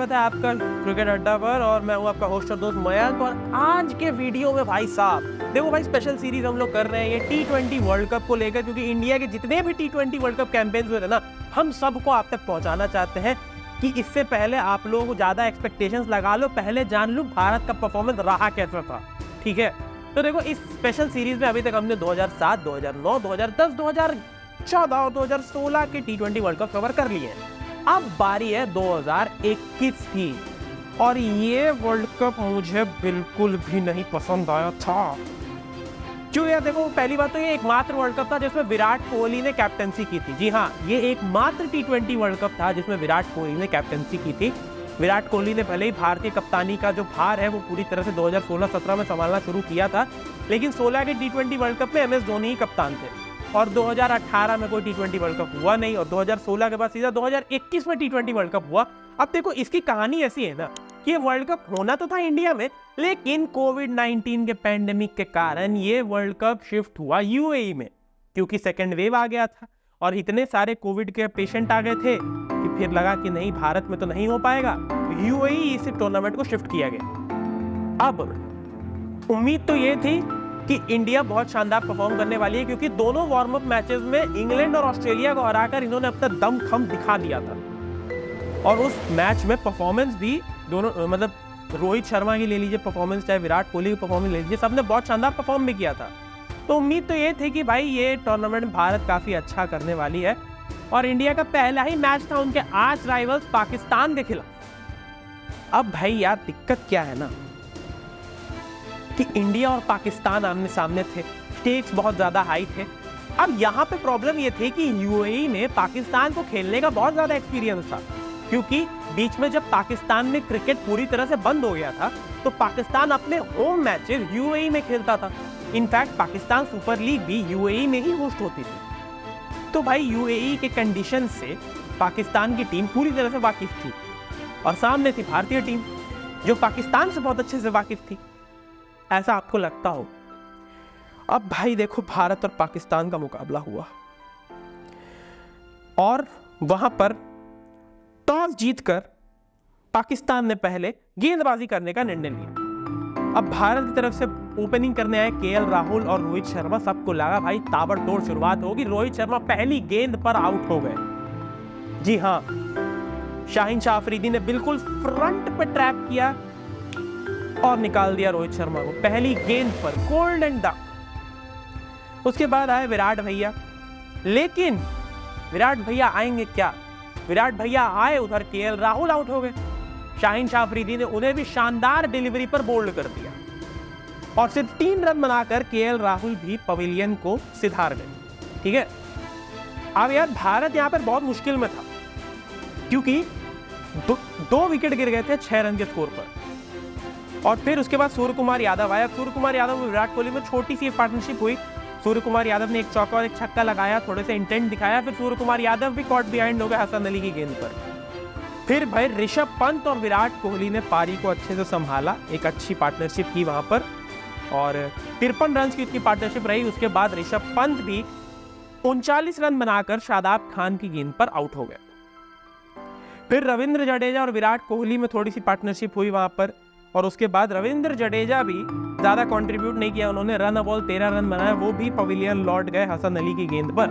स्वागत है आपका क्रिकेट अड्डा पर और मैं हूं आपका होस्ट और दोस्त मयंक। और आज के वीडियो में भाई साहब देखो भाई स्पेशल सीरीज हम लोग कर रहे हैं ये T20 वर्ल्ड कप को लेकर, क्योंकि इंडिया के जितने भी T20 वर्ल्ड कप कैंपेन्स हुए थे ना, हम सबको आप तक पहुंचाना चाहते हैं कि इससे पहले आप लोगों को ज्यादा एक्सपेक्टेशंस लगा लो, पहले जान लो भारत का परफॉर्मेंस रहा कैसा था। ठीक है, तो देखो इस स्पेशल सीरीज में अभी तक हमने 2007, 2009, 2010, 2014 और 2016 के T20 वर्ल्ड कप कवर कर लिए हैं। अब बारी है 2021 की, और ये वर्ल्ड कप मुझे बिल्कुल भी नहीं पसंद आया था। क्यों यार, देखो पहली बात तो ये एकमात्र वर्ल्ड कप था जिसमें विराट कोहली ने कैप्टंसी की थी। जी हाँ, ये एकमात्र T20 वर्ल्ड कप था जिसमें विराट कोहली ने कैप्टंसी की थी। विराट कोहली ने भले ही भारतीय कप्तानी का जो भार है वो पूरी तरह से 2016-17 में संभालना शुरू किया था, लेकिन 16 के T20 वर्ल्ड कप में MS धोनी ही कप्तान थे और 2018 में कोई T20 वर्ल्ड कप हुआ नहीं, और 2016 के बाद सीधा 2021 में T20 वर्ल्ड कप हुआ। अब देखो इसकी कहानी ऐसी है ना कि ये वर्ल्ड कप होना तो था इंडिया में, लेकिन कोविड-19 के पैंडेमिक के कारण ये वर्ल्ड कप शिफ्ट हुआ UAE में, क्योंकि सेकेंड वेव आ गया था और इतने सारे कोविड के पेशेंट आ गए थे कि फिर लगा कि नहीं, भारत में तो नहीं हो पाएगा, UAE इस टूर्नामेंट को शिफ्ट किया गया। अब उम्मीद तो ये थी कि इंडिया बहुत शानदार परफॉर्म करने वाली है, क्योंकि दोनों वार्म अप मैचेस में इंग्लैंड और ऑस्ट्रेलिया को हराकर इन्होंने अपना दम खम दिखा दिया था। और उस मैच में परफॉर्मेंस भी दोनों, मतलब रोहित शर्मा की ले लीजिए परफॉर्मेंस, चाहे विराट कोहली की परफॉर्मेंस ले लीजिए, सबने बहुत शानदार परफॉर्म भी किया था। तो उम्मीद तो ये थी कि भाई ये टूर्नामेंट भारत काफी अच्छा करने वाली है, और इंडिया का पहला ही मैच था उनके आर्च राइवल्स पाकिस्तान के खिलाफ। अब भाई यार दिक्कत क्या है ना कि इंडिया और पाकिस्तान आमने सामने थे, स्टेक्स बहुत ज्यादा हाई थे। अब यहाँ पे प्रॉब्लम ये थी कि UAE में पाकिस्तान को खेलने का बहुत ज्यादा एक्सपीरियंस था, क्योंकि बीच में जब पाकिस्तान में क्रिकेट पूरी तरह से बंद हो गया था तो पाकिस्तान अपने होम मैचेस UAE में खेलता था। इनफैक्ट पाकिस्तान सुपर लीग भी UAE में ही होस्ट होती थी। तो भाई UAE के कंडीशन से पाकिस्तान की टीम पूरी तरह से वाकिफ थी, और सामने थी भारतीय टीम जो पाकिस्तान से बहुत अच्छे से वाकिफ थी, ऐसा आपको लगता हो। अब भाई देखो भारत और पाकिस्तान का मुकाबला हुआ और वहां पर टॉस जीतकर पाकिस्तान ने पहले गेंदबाजी करने का निर्णय लिया। अब भारत की तरफ से ओपनिंग करने आए KL राहुल और रोहित शर्मा। सबको लगा भाई ताबड़तोड़ शुरुआत होगी, रोहित शर्मा पहली गेंद पर आउट हो गए। जी हाँ, शाहीन शाह अफरीदी ने बिल्कुल फ्रंट पे ट्रैप किया और निकाल दिया रोहित शर्मा को पहली गेंद पर, गोल्डन डक। उसके बाद आए विराट भैया, लेकिन विराट भैया आएंगे क्या, विराट भैया आए उधर KL राहुल आउट हो गए। शाहीन शाह अफरीदी ने उन्हें भी शानदार डिलीवरी पर बोल्ड कर दिया और सिर्फ 3 रन बनाकर KL राहुल भी पवेलियन को सिधार गए। ठीक है, अब यार भारत यहां पर बहुत मुश्किल में था, क्योंकि दो विकेट गिर गए थे 6 रन के स्कोर पर, और फिर उसके बाद सूर्य कुमार यादव आया। सूर्य कुमार यादव और विराट कोहली में छोटी सी एक पार्टनरशिप हुई। सूर्य कुमार यादव ने एक चौका और एक छक्का लगाया, थोड़े से इंटेंट दिखाया, फिर सूर्य कुमार यादव भी कॉट बिहाइंड हो गए हसन अली की गेंद पर। फिर भाई ऋषभ पंत और विराट कोहली ने पारी को अच्छे से संभाला, एक अच्छी पार्टनरशिप की वहां पर, और 53 रन की उसकी पार्टनरशिप रही। उसके बाद ऋषभ पंत भी 39 रन बनाकर शादाब खान की गेंद पर आउट हो गए। फिर रविंद्र जडेजा और विराट कोहली में थोड़ी सी पार्टनरशिप हुई वहां पर, और उसके बाद रविंद्र जडेजा भी ज्यादा कंट्रीब्यूट नहीं किया, उन्होंने रन बॉल 13 रन बनाए, वो भी पवेलियन लौट गए हसन अली की गेंद पर।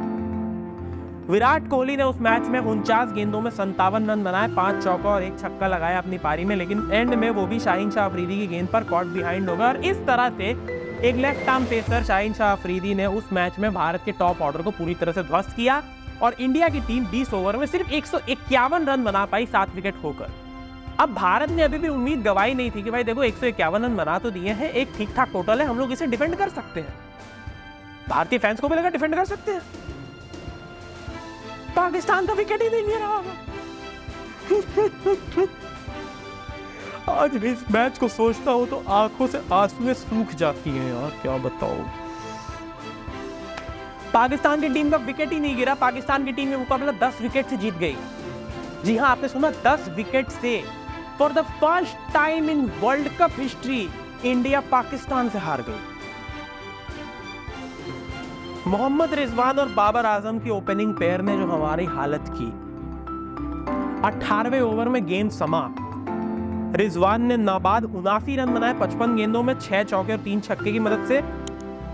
विराट कोहली ने उस मैच में 49 गेंदों में 57 रन बनाए, 5 चौका और 1 छक्का लगाया अपनी पारी में, लेकिन एंड में वो भी शाहीन शाह अफरीदी की गेंद पर कॉट बिहाइंड हो गया। और इस तरह से एक left arm pacer Shaheen Shah Afridi ने उस मैच में भारत के टॉप ऑर्डर को पूरी तरह से ध्वस्त किया, और इंडिया की टीम 20 ओवर में सिर्फ 151 रन बना पाई 7 विकेट खोकर। अब भारत ने अभी भी उम्मीद गवाई नहीं थी कि भाई देखो 151 रन बना तो दिए हैं, एक ठीक ठाक टोटल है, हम लोग इसे डिफेंड कर सकते हैं, भारतीय फैंस को भी लगा डिफेंड कर सकते हैं। पाकिस्तान तो विकेट ही नहीं ले रहा होगा। आज भी इस मैच को सोचता हूं तो आंखों से आंसुएं सूख जाती हैं यार, क्या बताऊं। पाकिस्तान की टीम का विकेट ही नहीं गिरा, पाकिस्तान की टीम में मुकाबला 10 विकेट से जीत गई। जी हाँ, आपने सुना, 10 विकेट से। For the first time in world cup history India Pakistan से हार गई। मोहम्मद रिजवान और बाबर आजम की ओपनिंग पेयर ने जो हमारी हालत की, 18वें ओवर में गेंद समाप्त, रिजवान ने नाबाद 79 रन बनाए 55 गेंदों में 6 चौके और 3 छक्के की मदद से।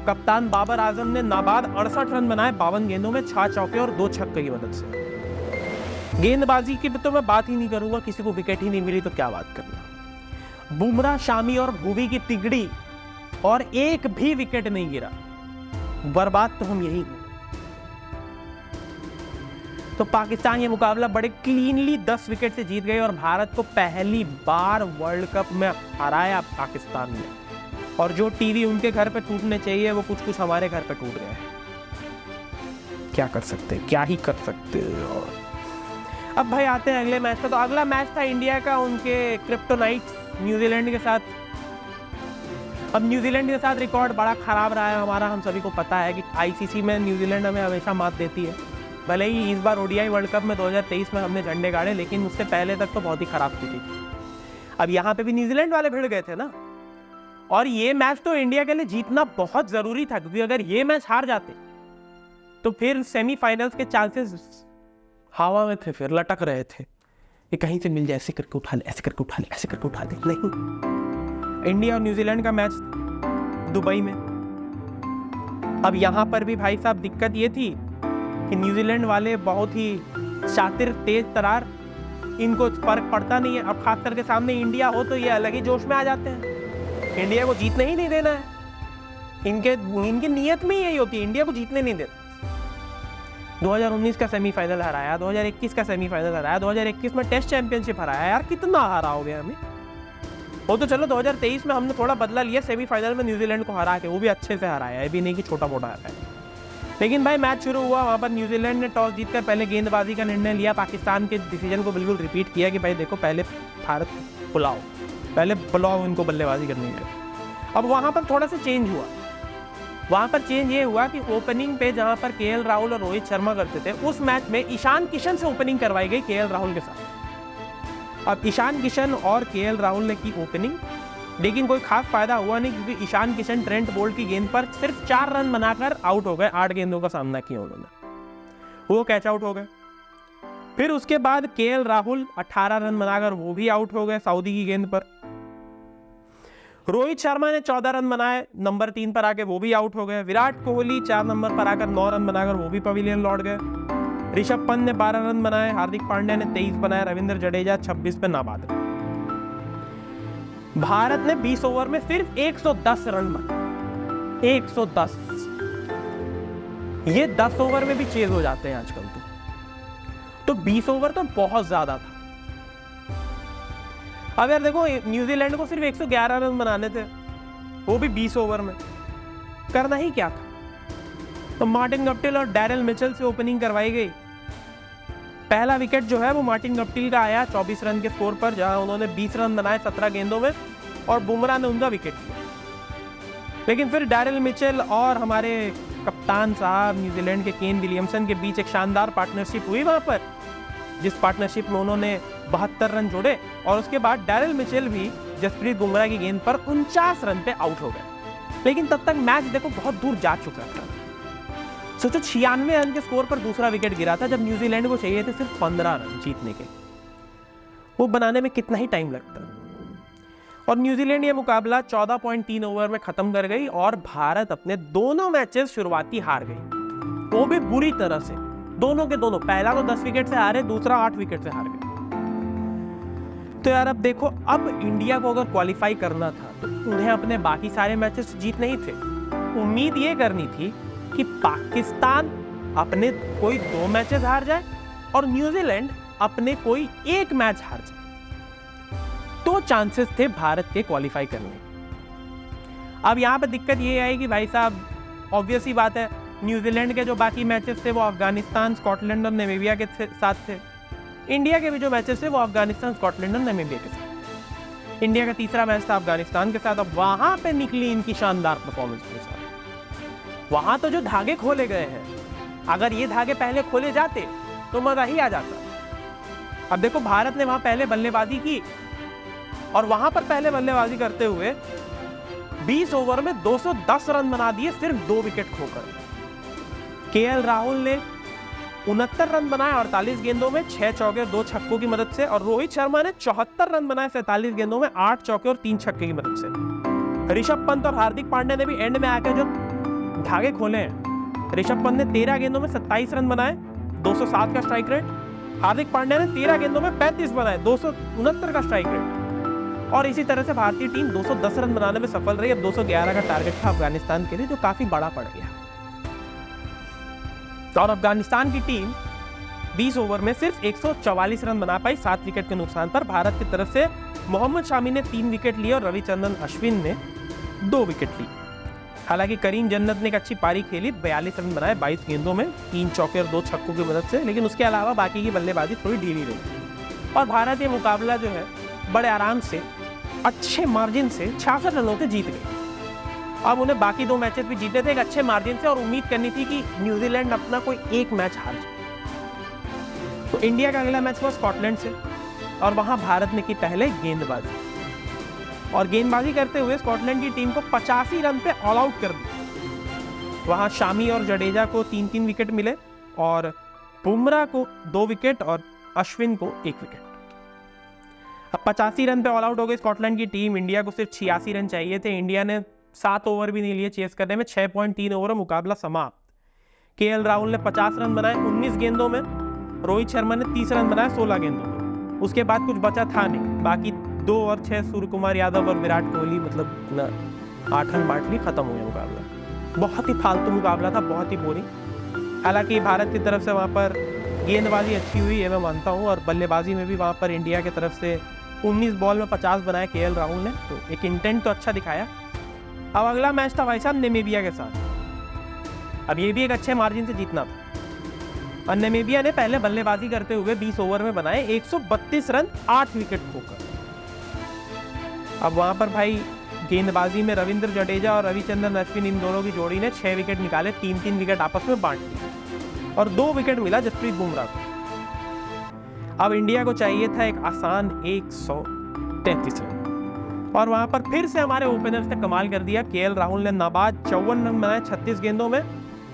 कप्तान बाबर आजम ने नाबाद 68 रन बनाए 52 गेंदों में 6 चौके और 2 छक्के की मदद से। गेंदबाजी की तो मैं बात ही नहीं करूंगा, किसी को विकेट ही नहीं मिली तो क्या बात करना। बुमराह, शामी और भुवी की तिगड़ी और एक भी विकेट नहीं गिरा। बर्बाद तो हम यही हैं। तो पाकिस्तान ये मुकाबला बड़े क्लीनली 10 विकेट से जीत गए और भारत को पहली बार वर्ल्ड कप में हराया पाकिस्तान ने। और जो टीवी उनके घर पे टूटने चाहिए वो कुछ कुछ हमारे घर पे टूट गए हैं। क्या कर सकते हैं, क्या ही कर सकते हैं। और अब भाई आते हैं अगले मैच पे। तो अगला मैच था इंडिया का उनके क्रिप्टोनाइट न्यूजीलैंड के साथ। अब न्यूजीलैंड के साथ रिकॉर्ड बड़ा खराब रहा है हमारा, हम सभी को पता है कि आईसीसी में न्यूजीलैंड हमें हमेशा मात देती है। भले ही इस बार ओडीआई वर्ल्ड कप में 2023 में हमने झंडे गाड़े, लेकिन उससे पहले तक तो बहुत ही खराब स्थिति थी। अब यहाँ पे भी न्यूजीलैंड वाले भिड़ गए थे ना, और ये मैच तो इंडिया के लिए जीतना बहुत जरूरी था, क्योंकि अगर ये मैच हार जाते तो फिर सेमीफाइनल्स के चांसेस हवा में थे, फिर लटक रहे थे कि कहीं से मिल जाए, ऐसे करके उठा ले, ऐसे करके उठा ले, ऐसे करके उठा ले। नहीं, इंडिया और न्यूजीलैंड का मैच दुबई में। अब यहाँ पर भी भाई साहब दिक्कत ये थी कि न्यूजीलैंड वाले बहुत ही शातिर, तेज तरार, इनको फर्क पड़ता नहीं है। अब खास करके सामने इंडिया हो तो ये अलग ही जोश में आ जाते हैं। इंडिया को जीतने ही नहीं देना है, इनके नियत में यही होती है, इंडिया को जीतने नहीं देना। 2019 का सेमीफाइनल हराया, 2021 का सेमीफाइनल हराया, 2021 में टेस्ट चैंपियनशिप हराया। यार कितना हराओगे हमें। वो तो चलो 2023 में हमने थोड़ा बदला लिया, सेमीफाइनल में न्यूजीलैंड को हरा के, वो भी अच्छे से हराया, ये भी नहीं कि छोटा मोटा हराया। लेकिन भाई मैच शुरू हुआ, वहाँ पर न्यूजीलैंड ने टॉस जीतकर पहले गेंदबाजी का निर्णय लिया। पाकिस्तान के डिसीजन को बिल्कुल रिपीट किया कि भाई देखो पहले भारत बुलाओ, पहले बुलाओ इनको बल्लेबाजी करने के लिए। अब वहाँ पर थोड़ा सा चेंज हुआ। वहाँ पर चेंज ये हुआ कि ओपनिंग पे जहाँ पर केएल राहुल और रोहित शर्मा करते थे, उस मैच में ईशान किशन से ओपनिंग करवाई गई केएल राहुल के साथ। अब ईशान किशन और केएल राहुल ने की ओपनिंग, लेकिन कोई खास फायदा हुआ नहीं, क्योंकि ईशान किशन ट्रेंट बोल्ट की गेंद पर सिर्फ 4 रन बनाकर आउट हो गए। 8 गेंदों का सामना किया उन्होंने, वो कैच आउट हो गए। फिर उसके बाद केएल राहुल 18 रन बनाकर वो भी आउट हो गए सऊदी की गेंद पर। रोहित शर्मा ने 14 रन बनाए, नंबर 3 पर आके वो भी आउट हो गए। विराट कोहली 4 नंबर पर आकर 9 रन बनाकर वो भी पवेलियन लौट गए। ऋषभ पंत ने 12 रन बनाए, हार्दिक पांड्या ने 23 बनाए, रविंद्र जडेजा 26 पे नाबाद। भारत ने 20 ओवर में सिर्फ 110 रन बनाए, 110। ये 10 ओवर में भी चेज हो जाते हैं आजकल तो 20 ओवर तो बहुत ज्यादा था। अब यार देखो, न्यूजीलैंड को सिर्फ 111 रन बनाने थे, वो भी 20 ओवर में। करना ही क्या था। तो मार्टिन गप्टिल और डैरेल मिचेल से ओपनिंग करवाई गई। पहला विकेट जो है वो मार्टिन गप्टिल का आया 24 रन के स्कोर पर, जहां उन्होंने 20 रन बनाए 17 गेंदों में, और बुमराह ने उनका विकेट लिया। लेकिन फिर डैरेल मिचेल और हमारे कप्तान साहब न्यूजीलैंड के केन विलियमसन के बीच एक शानदार पार्टनरशिप हुई वहां पर, जिस पार्टनरशिप में उन्होंने 72 रन जोड़े। और उसके बाद डैरेल मिचेल भी जसप्रीत बुमराह की गेंद पर 49 रन पे आउट हो गए। लेकिन तब तक मैच देखो बहुत दूर जा चुका था। सोचो 96 रन के स्कोर पर दूसरा विकेट गिरा था, जब न्यूजीलैंड को चाहिए थे सिर्फ 15 रन जीतने के। वो बनाने में कितना ही टाइम लगता। और न्यूजीलैंड ये मुकाबला 14.3 ओवर में खत्म कर गई और भारत अपने दोनों मैचेस शुरुआती हार गई, वो भी बुरी तरह से। दोनों के दोनों, पहला तो 10 विकेट से हारे, दूसरा 8 विकेट से हार गए। तो यार अब देखो, अब इंडिया को अगर क्वालिफाई करना था तो उन्हें अपने बाकी सारे मैचेस जीतने ही थे। उम्मीद ये करनी थी कि पाकिस्तान अपने कोई 2 मैचेस हार जाए और न्यूजीलैंड अपने कोई 1 मैच हार जाए, तो चांसेस थे भारत के क्वालिफाई करने। अब यहाँ पे दिक्कत ये आई कि भाई साहब ऑब्वियस ही बात है, न्यूजीलैंड के जो बाकी मैचेस थे वो अफगानिस्तान, स्कॉटलैंड और नामीबिया के साथ थे। इंडिया के भी जो मैचेस थे वो अफगानिस्तान, स्कॉटलैंड और नामीबिया के साथ। इंडिया का तीसरा मैच था अफगानिस्तान के साथ। अब वहां पे निकली इनकी शानदार परफॉर्मेंस के साथ। वहां तो जो धागे खोले गए हैं, अगर ये धागे पहले खोले जाते तो मजा ही आ जाता। अब देखो, भारत ने वहां पहले बल्लेबाजी की और वहां पर पहले बल्लेबाजी करते हुए 20 ओवर में 210 रन बना दिए सिर्फ 2 विकेट खोकर। केएल राहुल ने 69 रन बनाए 48 गेंदों में, 6 चौके और 2 छक्कों की मदद से। और रोहित शर्मा ने 74 रन बनाए 47 गेंदों में, 8 चौके और 3 छक्के की मदद से। ऋषभ पंत और हार्दिक पांड्या ने भी एंड में आकर जो धागे खोले हैं। ऋषभ पंत ने 13 गेंदों में 27 रन बनाए, 207 का स्ट्राइक रेट। हार्दिक पांड्या ने 13 गेंदों में 35 बनाए, 269 का स्ट्राइक रेट। और इसी तरह से भारतीय टीम 210 रन बनाने में सफल रही। अब 211 का टारगेट था अफगानिस्तान के लिए, जो काफी बड़ा पड़ गया। और अफगानिस्तान की टीम 20 ओवर में सिर्फ 144 रन बना पाई 7 विकेट के नुकसान पर। भारत की तरफ से मोहम्मद शामी ने 3 विकेट लिए और रविचंद्रन अश्विन ने 2 विकेट ली। हालांकि करीम जन्नत ने एक अच्छी पारी खेली, 42 रन बनाए 22 गेंदों में, 3 चौके और 2 छक्कों की मदद से। लेकिन उसके अलावा बाकी की बल्लेबाजी थोड़ी ढीली रही और भारत ये मुकाबला जो है बड़े आराम से, अच्छे मार्जिन से 66 रनों से जीत गई। अब उन्हें बाकी 2 मैचेस भी जीते थे एक अच्छे मार्जिन से, और उम्मीद करनी थी कि न्यूजीलैंड अपना कोई एक मैच हार जाए। तो इंडिया का अगला मैच हुआ स्कॉटलैंड से, और वहां भारत ने की पहले गेंदबाजी, और गेंदबाजी करते हुए स्कॉटलैंड की टीम को 85 रन पे ऑल आउट कर दिया। वहां शामी और जडेजा को 3-3 विकेट मिले, और बुमराह को 2 विकेट और अश्विन को 1 विकेट। अब 85 रन पे ऑल आउट हो गई स्कॉटलैंड की टीम। इंडिया को सिर्फ 86 रन चाहिए थे। इंडिया ने 7 ओवर भी नहीं लिए चेस करने में, 6.3 ओवर मुकाबला समाप्त। केएल राहुल ने 50 रन बनाए 19 गेंदों में, रोहित शर्मा ने 30 रन बनाए 16 गेंदों में। उसके बाद कुछ बचा था नहीं, बाकी 2 और 6 सूर्य कुमार यादव और विराट कोहली मतलब 8 रन बांट ली, खत्म हो गया मुकाबला। बहुत ही फालतू मुकाबला था, बहुत ही बोरिंग। हालांकि भारत की तरफ से वहाँ पर गेंदबाजी अच्छी हुई है, मैं मानता हूँ, और बल्लेबाजी में भी वहाँ पर इंडिया की तरफ से 19 बॉल में 50 बनाए केएल राहुल ने, तो एक इंटेंट तो अच्छा दिखाया। अब अगला मैच था भाई साहब नामीबिया के साथ। अब ये भी एक अच्छे मार्जिन से जीतना था, और नामीबिया ने पहले बल्लेबाजी करते हुए 20 ओवर में बनाए 132 रन 8 विकेट खोकर। अब वहां पर भाई गेंदबाजी में रविंद्र जडेजा और रविचंद्रन अश्विन, इन दोनों की जोड़ी ने 6 विकेट निकाले, 3-3 विकेट आपस में बांट लिए, और 2 विकेट मिला जसप्रीत बुमराह को। अब इंडिया को चाहिए था एक आसान 133 रन, और वहां पर फिर से हमारे ओपनर्स ने कमाल कर दिया। केएल राहुल ने नाबाद 54 रन बनाए 36 गेंदों में,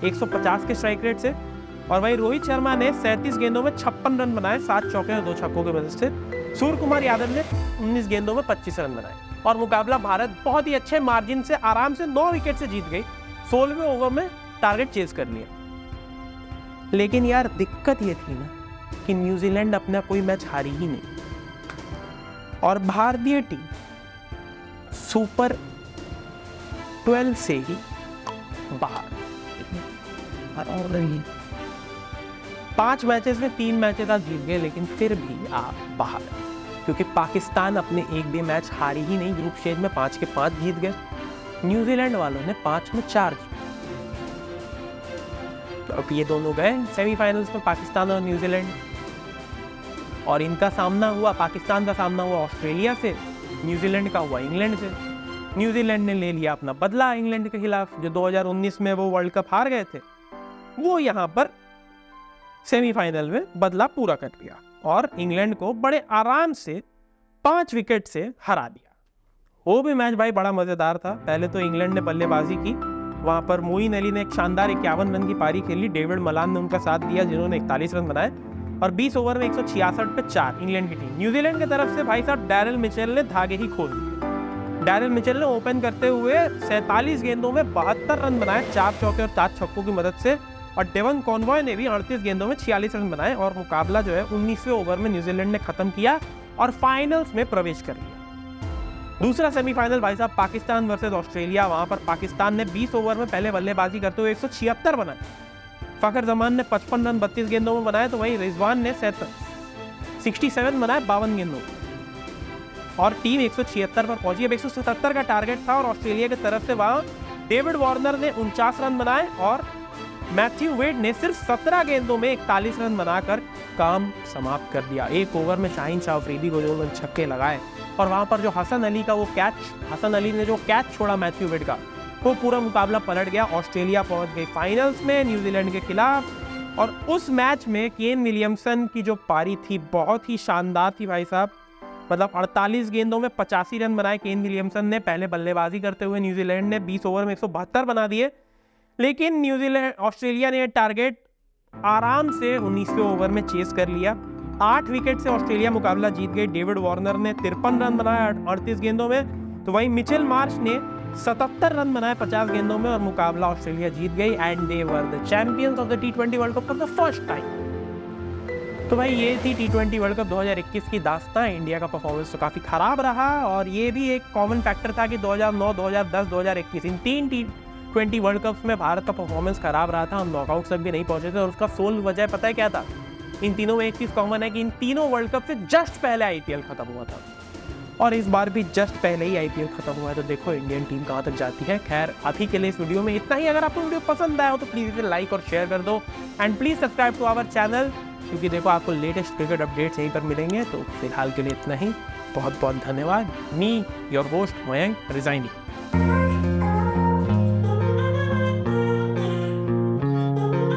150 के स्ट्राइक रेट से। और वहीं रोहित शर्मा ने 37 गेंदों में 56 रन बनाए 7 चौके और 2 छक्कों की मदद से। सूर्य कुमार यादव ने 19 गेंदों में 25 रन बनाए, और मुकाबला भारत बहुत ही अच्छे मार्जिन से आराम से 9 विकेट से जीत गई। 16वें ओवर में टारगेट चेज कर लिया। लेकिन यार दिक्कत ये थी ना कि न्यूजीलैंड अपना कोई मैच हारी ही नहीं, और भारतीय टीम सुपर 12 से ही बाहर। 5 मैचेस में 3 मैचेस आप जीत गए, लेकिन फिर भी आप बाहर, क्योंकि पाकिस्तान अपने एक भी मैच हारी ही नहीं। ग्रुप स्टेज में 5 के 5 जीत गए, न्यूजीलैंड वालों ने 5 में 4 जीते। तो अब ये दोनों गए सेमीफाइनल्स में, पाकिस्तान और न्यूजीलैंड, और इनका सामना हुआ, पाकिस्तान का सामना हुआ ऑस्ट्रेलिया से, न्यूजीलैंड का हुआ इंग्लैंड से। न्यूजीलैंड ने ले लिया अपना बदला इंग्लैंड के खिलाफ, जो 2019 में वो वर्ल्ड कप हार गए थे, वो यहाँ पर सेमीफाइनल में बदला पूरा कर लिया, और इंग्लैंड को बड़े आराम से 5 विकेट से हरा दिया। वो भी मैच भाई बड़ा मजेदार था। पहले तो इंग्लैंड ने बल्लेबाजी की, वहां पर मोइन अली ने एक शानदार 51 रन की पारी खेली, डेविड मलान ने उनका साथ दिया जिन्होंने 41 रन बनाए, और 20 ओवर में 166 पे 4 इंग्लैंड की टीम। न्यूजीलैंड की तरफ से भाई साहब डैरिल मिचेल ने धागे ही खोल दिए। डैरिल मिचेल ने ओपन करते हुए 47 गेंदों में 72 रन बनाए 4 चौके और 4 छक्कों की मदद से, और डेवन कॉनवॉय ने भी 38 गेंदों में 46 रन बनाए, और मुकाबला जो है 19वें ओवर में न्यूजीलैंड ने खत्म किया और फाइनल्स में प्रवेश कर लिया। दूसरा सेमीफाइनल भाई साहब पाकिस्तान वर्सेस ऑस्ट्रेलिया। वहां पर पाकिस्तान ने 20 ओवर में पहले बल्लेबाजी करते हुए 176 बनाए। फखर जमान ने 55 रन 32 गेंदों में बनाए, तो वहीं रिजवान ने 67 बनाए 52 गेंदों में, और टीम 176 पर पहुंची। अब 177 का टारगेट था, और ऑस्ट्रेलिया की तरफ से वहां डेविड वार्नर ने 49 रन बनाए, और मैथ्यू वेड ने सिर्फ 17 गेंदों में 41 रन बनाकर काम समाप्त कर दिया। एक ओवर में शाहीन शाह अफरीदी को जो छक्के लगाए, और वहां पर जो हसन अली का वो कैच, हसन अली ने जो कैच छोड़ा मैथ्यू वेड का, वो पूरा मुकाबला पलट गया। ऑस्ट्रेलिया पहुंच गई फाइनल्स में न्यूजीलैंड के खिलाफ, और उस मैच में केन विलियमसन की जो पारी थी बहुत ही शानदार थी भाई साहब। मतलब 48 गेंदों में 85 रन बनाए केन विलियमसन ने पहले बल्लेबाजी करते हुए। न्यूजीलैंड ने 20 ओवर में 172 बना दिए, लेकिन ऑस्ट्रेलिया ने टारगेट आराम से 19वें ओवर में चेस कर लिया। 8 विकेट से ऑस्ट्रेलिया मुकाबला जीत गई। डेविड वार्नर ने 53 रन बनाए 38 गेंदों में, तो वहीं मिचेल मार्श ने 77 रन बनाए 50 गेंदों में और मुकाबला ऑस्ट्रेलिया जीत गई। And they were the champions of the T20 world cup for the first time. तो भाई ये थी T20 वर्ल्ड कप 2021 की दास्तां। इंडिया का परफॉर्मेंस तो काफ़ी ख़राब रहा और ये भी एक कॉमन फैक्टर था कि 2009, 2010, 2021 इन 3 T20 वर्ल्ड कप्स में भारत का परफॉर्मेंस ख़राब रहा था। हम नॉकआउट तक भी नहीं पहुंचे थे और उसका सोल वजह पता है क्या था? इन तीनों में एक चीज़ कॉमन है कि इन तीनों वर्ल्ड कप से जस्ट पहले IPL खत्म हुआ था और इस बार भी जस्ट पहले ही IPL खत्म हुआ है। तो देखो इंडियन टीम कहाँ तक जाती है। खैर अभी के लिए इस वीडियो में इतना ही। अगर आपको वीडियो पसंद आया हो तो प्लीज़ इसे लाइक और शेयर कर दो and please subscribe to our channel, क्योंकि देखो आपको लेटेस्ट क्रिकेट अपडेट्स यहीं पर मिलेंगे। तो फिलहाल के लिए इतना ही। बहुत बहुत धन्यवाद। Me your host Mayank resigning.